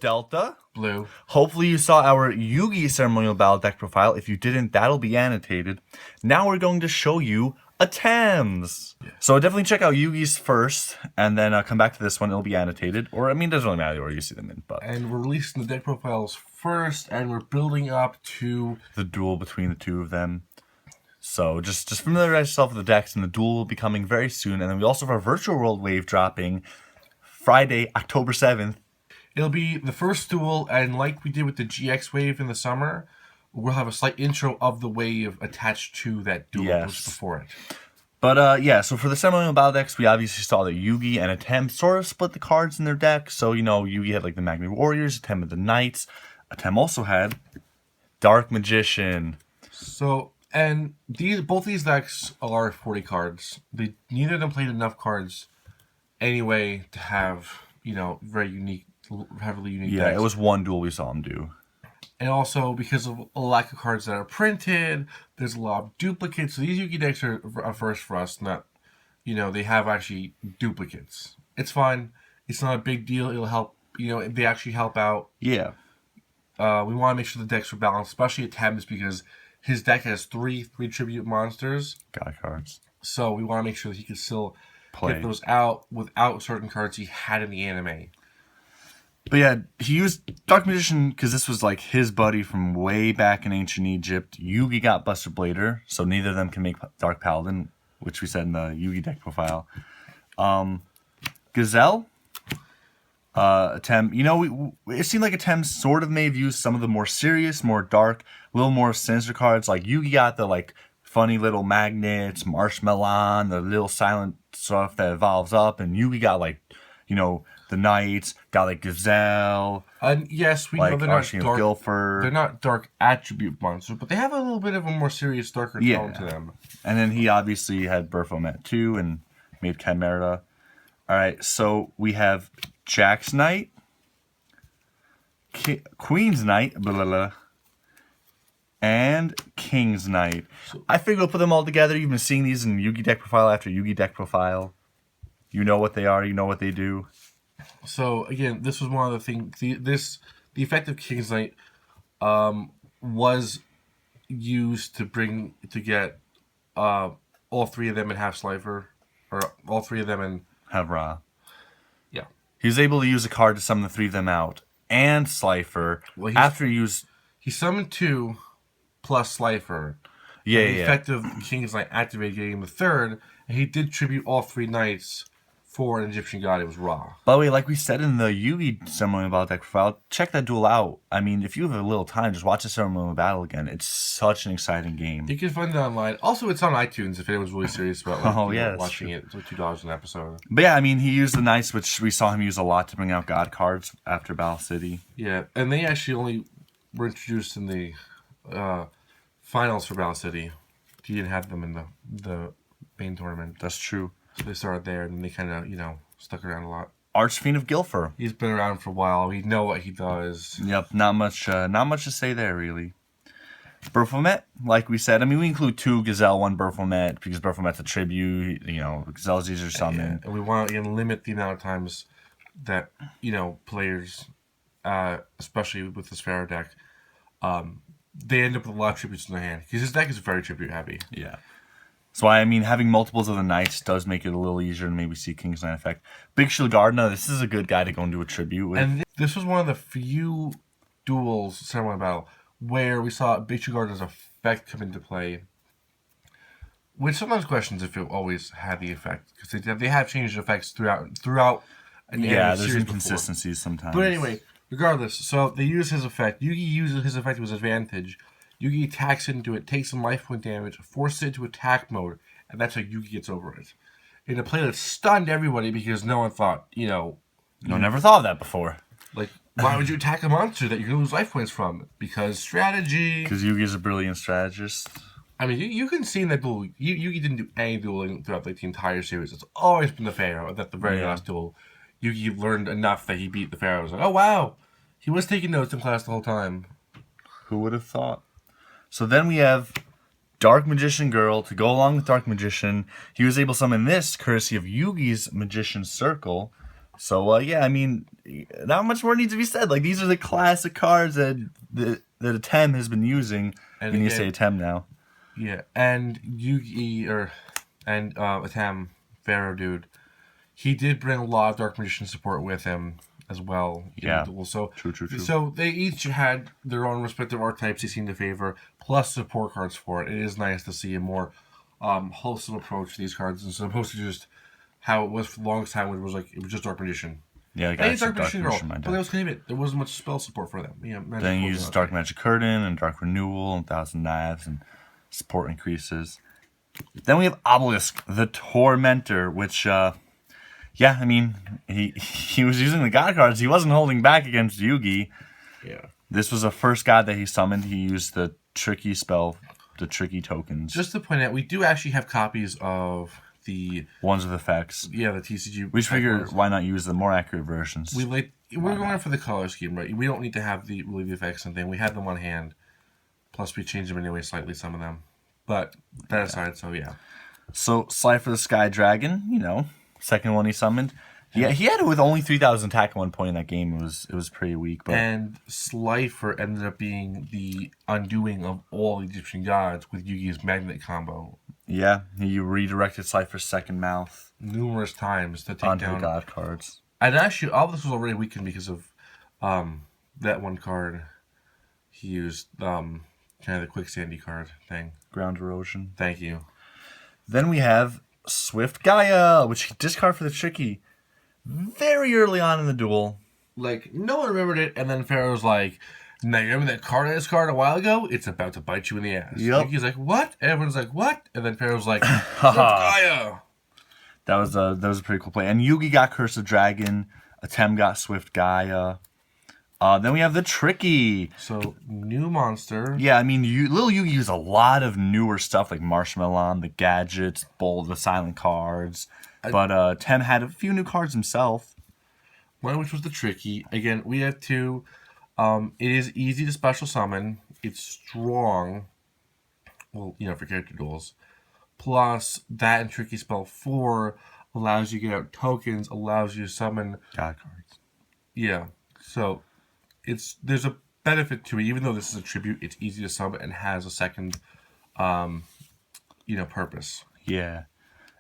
Delta. Blue. Hopefully you saw our Yugi Ceremonial Battle deck profile. If you didn't, that'll be annotated. Now we're going to show you Atem's. Yeah. So definitely check out Yugi's first, and then come back to this one. It'll be annotated. Or, I mean, it doesn't really matter where you see them in. But And we're releasing the deck profiles first, and we're building up to the duel between the two of them. So just familiarize yourself with the decks, and the duel will be coming very soon. And then we also have our Virtual World Wave dropping Friday, October 7th. It'll be the first duel, and like we did with the GX wave in the summer, we'll have a slight intro of the wave attached to that duel just before it. But yeah, so for the Ceremonial Battle decks, we obviously saw that Yugi and Atem sort of split the cards in their deck. So, you know, Yugi had like the Magnet Warriors, Atem had the Knights. Atem also had Dark Magician. So, and both these decks are 40 cards. Neither of them played enough cards anyway to have, you know, heavily unique decks. Yeah, it was one duel we saw him do. And also, because of a lack of cards that are printed, there's a lot of duplicates. So these Yugi decks are a first for us. Not, you know, they have actually duplicates. It's fine. It's not a big deal. It'll help, you know, they actually help out. Yeah. We want to make sure the decks are balanced, especially Atem's, because his deck has three tribute monsters. God cards. So we want to make sure that he can still Play get those out without certain cards he had in the anime. But yeah, he used Dark Magician because this was like his buddy from way back in ancient Egypt. Yugi got Buster Blader, so neither of them can make Dark Paladin, which we said in the Yugi deck profile. Gazelle, Atem, you know, it seemed like Atem sort of may have used some of the more serious, more dark, a little more sinister cards. Like Yugi got the like funny little magnets, marshmallow, the little silent stuff that evolves up, and Yugi got like, you know, the Knights, got like Gazelle. And yes, we like know they're not dark. Guilford. They're not dark attribute monsters, but they have a little bit of a more serious, darker tone to them. And then he obviously had Baphomet too, and made Chimera. All right, so we have Jack's Knight, Queen's Knight, blah, blah, blah, and King's Knight. I figured we'll put them all together. You've been seeing these in Yugi deck profile after Yugi deck profile. You know what they are. You know what they do. So again, this was one of the things. The effect of King's Knight was used to get all three of them in Half Slifer, or all three of them in Have Rah. Yeah, he was able to use a card to summon the three of them out and Slifer. Well, he summoned 2 plus Slifer. Yeah, the effect of King's Knight activated, getting the third, and he did tribute all 3 knights for an Egyptian god. It was Rah. By the way, like we said in the Yugi Ceremonial Battle deck profile, check that duel out. I mean, if you have a little time, just watch the Ceremonial Battle again. It's such an exciting game. You can find it online. Also, it's on iTunes if anyone's really serious about watching it. It's like $2 an episode. But yeah, I mean, he used the Knights, which we saw him use a lot to bring out God cards after Battle City. Yeah, and they actually only were introduced in the finals for Battle City. He didn't have them in the main tournament. That's true. So they started there, and they kind of, you know, stuck around a lot. Archfiend of Guilford. He's been around for a while. We know what he does. Yep, not much to say there, really. Baphomet, like we said, I mean, we include 2 Gazelle, 1 Baphomet, because Baphomet's a tribute, you know, Gazelle's easier to summon. Yeah. And we want to limit the amount of times that, you know, players, especially with this Pharaoh deck, they end up with a lot of tributes in their hand. Because his deck is very tribute heavy. Yeah. So, I mean, having multiples of the Knights does make it a little easier to maybe see King's Knight effect. Big Shield Gardner, this is a good guy to go and do a tribute with. And this was one of the few duels, Ceremonial Battle, where we saw Big Shield Gardner's effect come into play. Which sometimes questions if it always had the effect. Because they have changed effects throughout an anime there's series inconsistencies before. sometimes. But anyway, regardless, so they use his effect. Yugi uses his effect to his advantage. Yugi attacks into it, takes some life point damage, forces it into attack mode, and that's how Yugi gets over it. In a play that stunned everybody because no one thought, you know... No, never thought of that before. Like, why would you attack a monster that you're going to lose life points from? Because strategy... Because Yugi's a brilliant strategist. I mean, you can see in that duel, Yugi didn't do any dueling throughout like the entire series. It's always been the Pharaoh. At the very last duel, Yugi learned enough that he beat the Pharaoh. It was like, oh wow, he was taking notes in class the whole time. Who would have thought? So then we have Dark Magician Girl to go along with Dark Magician. He was able to summon this courtesy of Yugi's Magician Circle. So yeah, I mean, not much more needs to be said. Like these are the classic cards that Atem has been using. And You need to say again, Atem now. yeah, and Yugi and Atem Pharaoh dude, he did bring a lot of Dark Magician support with him as well in the Yeah, duel. So true. so they each had their own respective archetypes they seemed to favor, plus support cards for it. It is nice to see a more wholesome approach to these cards as opposed to just how it was for the longest time, when it was just Dark Magician. Yeah, like I need actually Dark Dark Magician Girl, Magician in my but that deck. was kind of it. There wasn't much spell support for them. Yeah, Then Magic he Potion, uses okay. Dark Magic Curtain and Dark Renewal and Thousand Knives and support increases. Then we have Obelisk the Tormentor, which yeah, I mean he was using the God cards. He wasn't holding back against Yugi. Yeah. This was the first god that he summoned. He used the tricky spell, the tricky tokens, Just to point out, we do actually have copies of the ones with effects. the TCG. We just figured ones. why not use the more accurate versions. We're going for the color scheme, right? We don't need to have the effects and thing. We had them on hand. Plus, we changed them anyway slightly, some of them. But that aside, so yeah. So Slifer the Sky Dragon, second one he summoned. Yeah, he had it with only 3,000 attack at one point in that game. It was pretty weak, but And Slifer ended up being the undoing of all Egyptian gods with Yugi's magnet combo yeah, he redirected Slifer's second mouth numerous times to take onto the down. god cards. And actually, all this was already weakened because of that one card he used, kind of the quicksandy card thing. Ground erosion. Thank you. Then we have Swift Gaia, which he discarded for the tricky very early on in the duel. Like, no one remembered it, and then Pharaoh's like, now you remember that card I discarded a while ago? It's about to bite you in the ass. Yep. He's like, what? Everyone's like, what? And then Pharaoh's like, Gaia! That was a pretty cool play. And Yugi got Curse of Dragon. Atem got Swift Gaia. Then we have the Tricky. So, new monster. Yeah, I mean, Little Yugi used a lot of newer stuff like Marshmallow, the gadgets, the silent cards. But Atem had a few new cards himself. One of which was the Tricky. Again, we have two. It is easy to special summon. It's strong. Well, for character duels. Plus, that and Tricky Spell 4 allows you to get out tokens, allows you to summon. God cards. Yeah. So, there's a benefit to it. Even though this is a tribute, it's easy to summon and has a second, purpose. Yeah.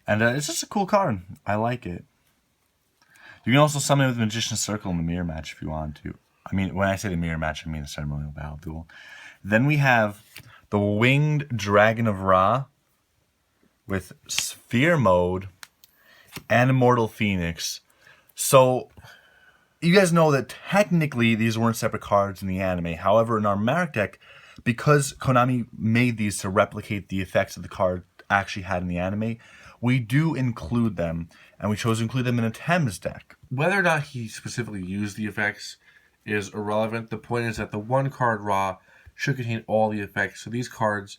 And it's just a cool card. I like it. You can also summon it with Magician's Circle in the mirror match if you want to. I mean, when I say the mirror match, I mean the Ceremonial Battle duel. Then we have the Winged Dragon of Rah with Sphere Mode and Immortal Phoenix. So, you guys know that technically these weren't separate cards in the anime. However, in our Marek deck, because Konami made these to replicate the effects of the card actually had in the anime, we do include them, and we chose to include them in Atem's deck. Whether or not he specifically used the effects is irrelevant. The point is that the one card Ra should contain all the effects. So these cards,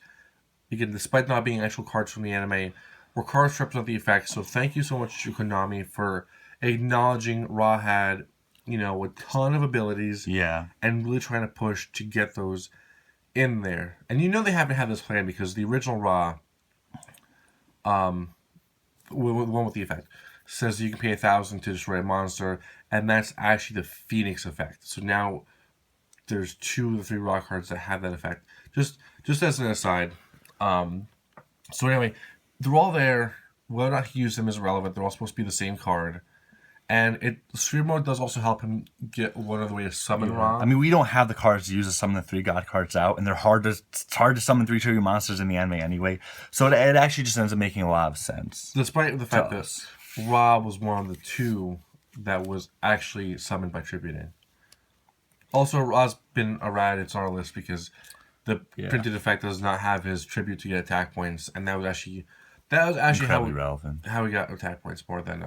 again, despite not being actual cards from the anime, were cards to represent the effects. So thank you so much to Konami for acknowledging Ra had, a ton of abilities. Yeah. And really trying to push to get those in there. And they haven't had this plan because the original Ra, the one with the effect, says you can pay 1,000 to destroy a monster, and that's actually the Phoenix effect. So now there's 2 of the 3 Raw cards that have that effect. Just as an aside. So anyway, they're all there. Whether or not he used them is irrelevant. They're all supposed to be the same card. And Sphere Mode does also help him get one other way to summon Ra. I mean, we don't have the cards to use to summon the 3 god cards out, and it's hard to summon 3 tribute monsters in the anime anyway. So it actually just ends up making a lot of sense. Despite the fact that Ra was one of the 2 that was actually summoned by tributing. Also, Ra's been errated. It's on our list because the printed effect does not have his tribute to get attack points, and that was actually Incredibly relevant. how we got attack points more than.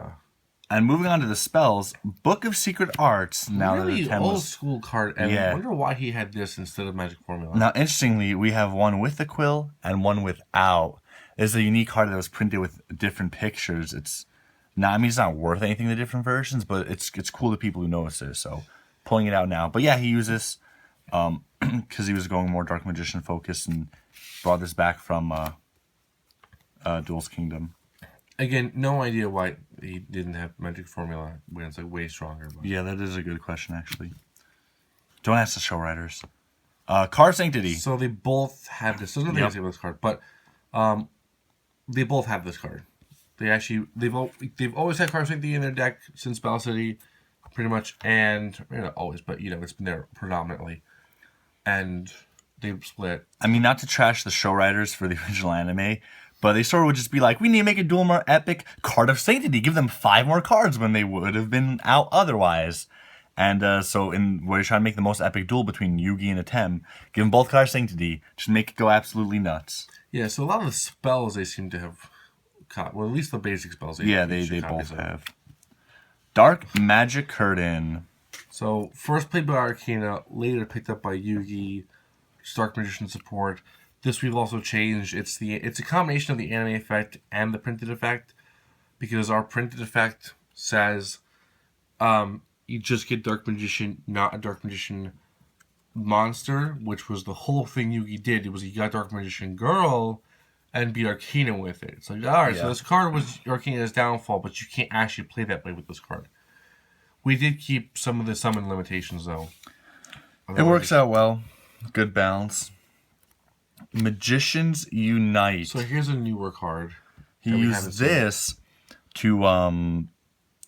And moving on to the spells, Book of Secret Arts. Now Really that old school card, and I wonder why he had this instead of Magic Formula. Now, interestingly, we have one with the quill and one without. It's a unique card that was printed with different pictures. It's not worth anything, the different versions, but it's cool to people who notice it. So, pulling it out now. But yeah, he used this because he was going more Dark Magician focused and brought this back from Duel's Kingdom. Again, no idea why he didn't have Magic Formula when it's like way stronger. But. Yeah, that is a good question, actually. Don't ask the show writers. Card Sanctity. So they both have this. There's nothing to say about this card, but they both have this card. They've always had Card Sanctity in their deck since Battle City, pretty much, and not always, but it's been there predominantly, and they've split. I mean, not to trash the show writers for the original anime, but they sort of would just be like, we need to make a duel more epic. Card of Sanctity. Give them 5 more cards when they would have been out otherwise. And so we're trying to make the most epic duel between Yugi and Atem. Give them both Card of Sanctity. Just make it go absolutely nuts. Yeah, so a lot of the spells they seem to have caught. Well, at least the basic spells. They both have. Dark Magic Curtain. So, first played by Arcana, later picked up by Yugi, Dark Magician support. This we've also changed. It's a combination of the anime effect and the printed effect, because our printed effect says you just get Dark Magician, not a Dark Magician monster, which was the whole thing Yugi did. It was he got Dark Magician girl and beat Arcana with it. It's like, alright, so this card was Arcana's downfall, but you can't actually play that way with this card. We did keep some of the summon limitations, though. It works out well. Good balance. Magicians Unite. So here's a newer card. He used this to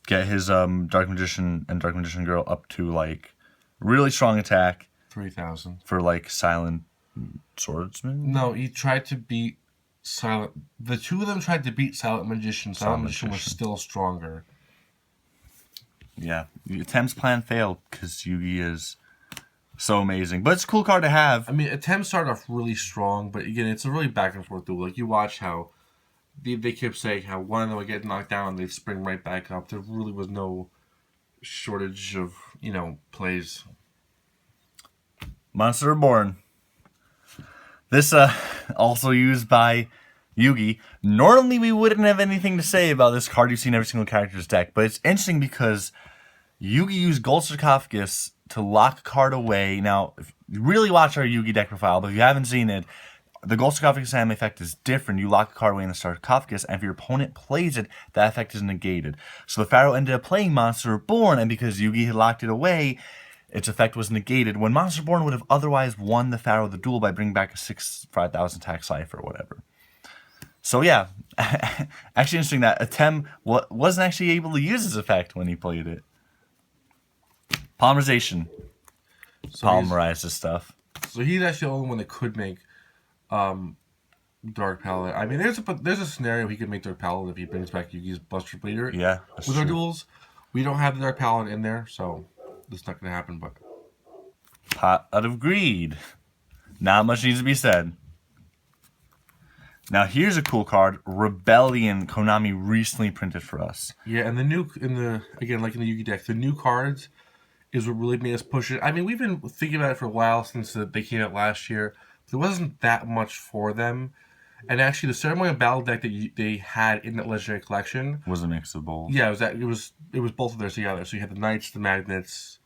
get his Dark Magician and Dark Magician Girl up to like really strong attack. 3,000. For like Silent Swordsman? No, he tried to beat Silent. The two of them tried to beat Silent Magician. Silent Magician was still stronger. Yeah. Atem's plan failed because Yugi is so amazing. But it's a cool card to have. I mean, Atem started off really strong, but again, it's a really back and forth duel. Like, you watch how they kept saying how one of them would get knocked down and they'd spring right back up. There really was no shortage of, plays. Monster Reborn. This also used by Yugi. Normally we wouldn't have anything to say about this card. You've seen every single character's deck, but it's interesting because Yugi used Gold Sarcophagus to lock a card away. Now, if you really watch our Yugi deck profile, but if you haven't seen it, the Gold Sarcophagus anime effect is different. You lock a card away in the sarcophagus, and if your opponent plays it, that effect is negated. So the Pharaoh ended up playing Monster Reborn, and because Yugi had locked it away, its effect was negated, when Monster Reborn would have otherwise won the Pharaoh the duel by bringing back a 5,000 attack Cypher or whatever. So yeah, actually interesting that Atem wasn't actually able to use his effect when he played it. Polymerization. So Polymerize this stuff. So he's actually the only one that could make Dark Paladin. I mean, there's a scenario he could make Dark Paladin if he brings back Yugi's Buster Bleeder. Yeah, with our duels. We don't have the Dark Paladin in there, so that's not going to happen. But Pot out of Greed. Not much needs to be said. Now here's a cool card, Rebellion. Konami recently printed for us. Yeah, and again, like in the Yugi deck, the new cards is what really made us push it. I mean, we've been thinking about it for a while since they came out last year. There wasn't that much for them. And actually, the Ceremonial Battle deck that they had in that Legendary Collection was a mix of both. Yeah, it was both of theirs together. So you had the Knights, the Magnets,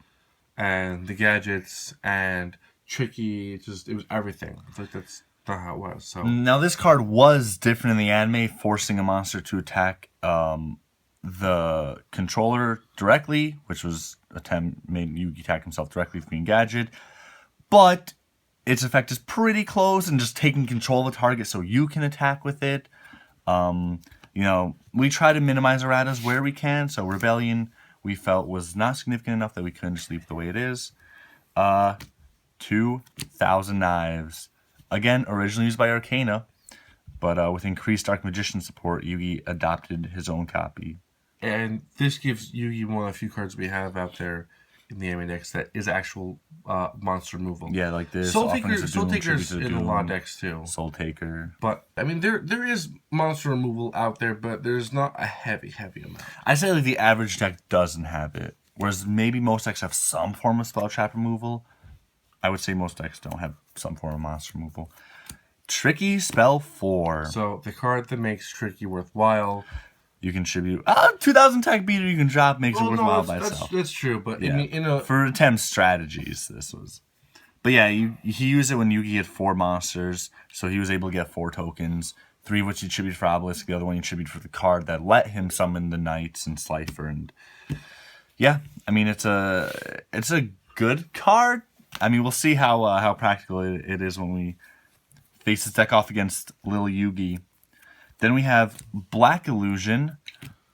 and the Gadgets, and Tricky. It was everything. It's like that's not how it was. So now this card was different in the anime, forcing a monster to attack the controller directly, which was made Yugi attack himself directly with being Gadget. But its effect is pretty close and just taking control of the target so you can attack with it. We try to minimize erratas where we can, so Rebellion we felt was not significant enough that we couldn't just leave it the way it is. 2,000 Knives. Again, originally used by Arcana, but with increased Dark Magician support, Yugi adopted his own copy. And this gives Yugi one of the few cards we have out there in the anime decks that is actual monster removal. Yeah, like this. Soul Taker's in a lot of decks too. Soul Taker. But, I mean, there is monster removal out there, but there's not a heavy amount. I say like the average deck doesn't have it. Whereas maybe most decks have some form of spell trap removal. I would say most decks don't have some form of monster removal. Tricky Spell 4. So, the card that makes Tricky worthwhile. You contribute 2,000 attack beater you can drop makes it worthwhile by itself. That's true, but yeah. For Atem strategies, this was. But yeah, he used it when Yugi had 4 monsters, so he was able to get 4 tokens 3 of which he attributed for Obelisk, the other one he attributed for the card that let him summon the Knights and Slifer. And yeah, I mean, it's a good card. I mean, we'll see how practical it is when we face this deck off against Lil Yugi. Then we have Black Illusion,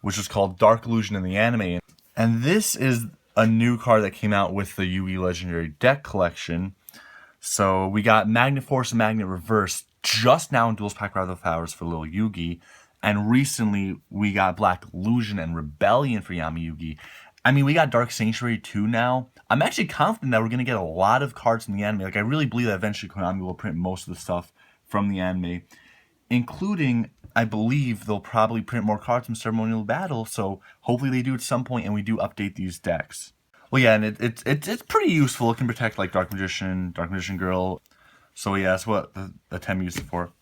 which was called Dark Illusion in the anime. And this is a new card that came out with the Yugi Legendary Deck Collection. So we got Magnet Force and Magnet Reverse just now in Duels Pack Rather Powers for Lil Yugi. And recently we got Black Illusion and Rebellion for Yami Yugi. I mean, we got Dark Sanctuary too now. I'm actually confident that we're going to get a lot of cards from the anime. Like, I really believe that eventually Konami will print most of the stuff from the anime, including, I believe, they'll probably print more cards from Ceremonial Battle, so hopefully they do at some point and we do update these decks. Well, yeah, and it's pretty useful. It can protect, like, Dark Magician Girl. So, yeah, that's what the Atem used it for.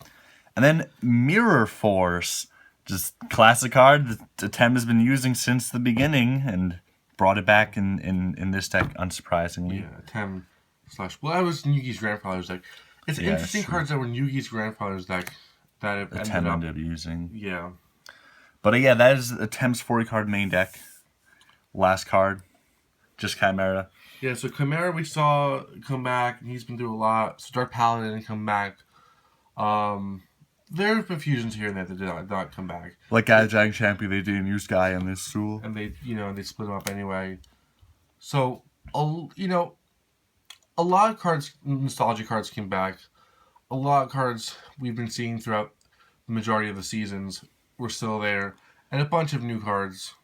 And then Mirror Force, just classic card that Atem has been using since the beginning, and brought it back in this deck, unsurprisingly. Yeah, Atem / well, that was Yugi's grandfather's deck. It's interesting cards that were Yugi's grandfather's deck that it Atem ended up using. Yeah. But yeah, that is Atem's 40-card main deck. Last card, just Chimera. Yeah, so Chimera we saw come back, and he's been through a lot. So Dark Paladin come back. There have been fusions here and there that did not come back. Like Dragon Champion, they didn't use Guy in this tool. And they split them up anyway. So, a lot of cards, nostalgia cards came back. A lot of cards we've been seeing throughout the majority of the seasons were still there. And a bunch of new cards.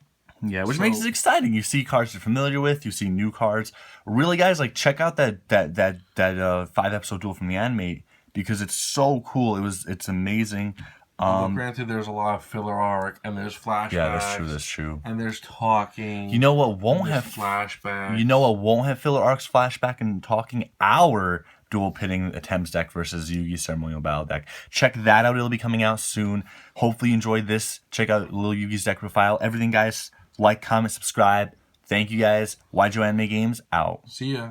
Yeah, which makes it exciting. You see cards you're familiar with. You see new cards. Really, guys, like, check out that 5-episode duel from the anime, because it's so cool. It's amazing. Granted, there's a lot of filler arc, and there's flashbacks. Yeah, that's true. And there's talking. You know what won't have flashbacks. You know what won't have filler arcs, flashback, and talking? Our dual pitting Atem's deck versus Yugi's Ceremonial Battle deck. Check that out. It'll be coming out soon. Hopefully you enjoyed this. Check out Lil Yugi's deck profile. Everything, guys. Like, comment, subscribe. Thank you, guys. YGO Anime Games out. See ya.